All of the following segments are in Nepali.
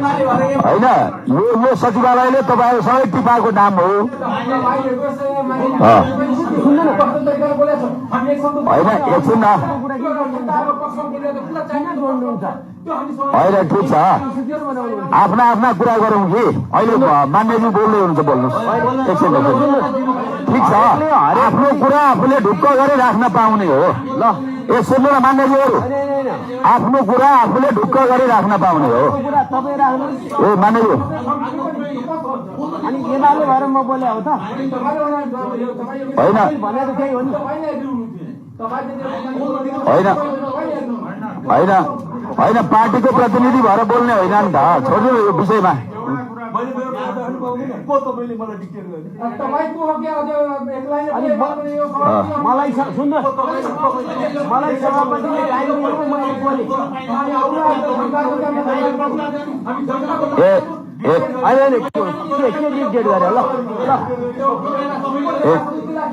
होइन यो सचिवालयले तपाईँहरूसँगै टिपाएको नाम हो होइन एकछिन न होइन ठिक छ आफ्ना आफ्ना कुरा गरौँ कि अहिले मान्यजी बोल्दै हुनुहुन्छ बोल्नुहोस् एकछिन ठिक छ आफ्नो कुरा आफूले ढुक्क गरी राख्न पाउने हो ल ए सुन्नु न मान्यजीहरू आफ्नो कुरा आफूले ढुक्क गरी राख्न पाउने हो ए मान्यजी होइन होइन होइन होइन पार्टीको प्रतिनिधि भएर बोल्ने होइन नि त छोड्नु यो विषयमा मलाई सुन्नुहोस् मलाई सभापतिले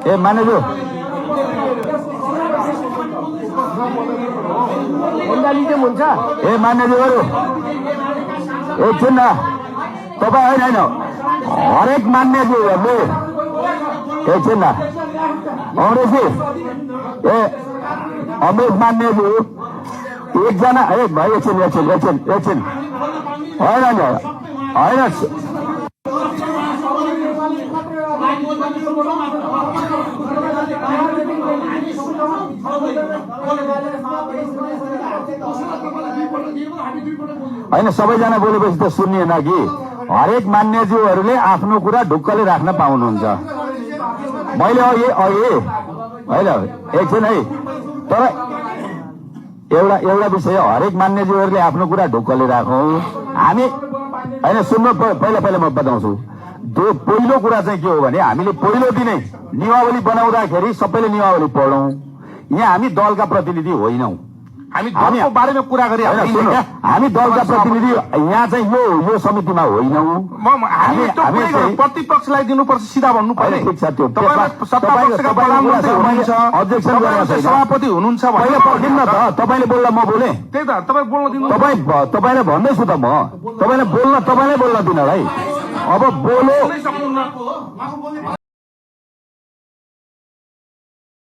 ए मानेजु हुन्छ ए मान्यजीहरू एकछिन न तपाईँ होइन हरेक मान्यजीहरूले एकछिन न अमरेशजी ए अमरेश मान्यजी एकजना ए भाइ एकछिन होइन होइन होइन सबैजना बोलेपछि त सुनिएन कि हरेक मान्यज्यूहरूले आफ्नो कुरा ढुक्कले राख्न पाउनुहुन्छ मैले अघि होइन एकछिन है तर एउटा विषय हरेक मान्यज्यूहरूले आफ्नो कुरा ढुक्कले राखौँ हामी होइन सुन्नु पहिला म बताउँछु पहिलो कुरा चाहिँ के हो भने हामीले पहिलो दिनै नियमावली बनाउँदाखेरि सबैले नियमावली पढौँ यहाँ हामी दलका प्रतिनिधि होइनौँ हामी बारेमा कुरा गरे हामी दलका प्रतिनिधि यहाँ चाहिँ यो समितिमा होइनौँ प्रतिपक्षलाई दिनुपर्छ सिधा भन्नु पर्ने ठिक छ त्यो सभापति हुनुहुन्छ पहिले पर्खिन्न त तपाईँले बोल्दा म बोले त्यही त तपाईँ बोल्न दिनु तपाईँलाई भन्दैछु त म तपाईँलाई बोल्न दिन है अब बोलो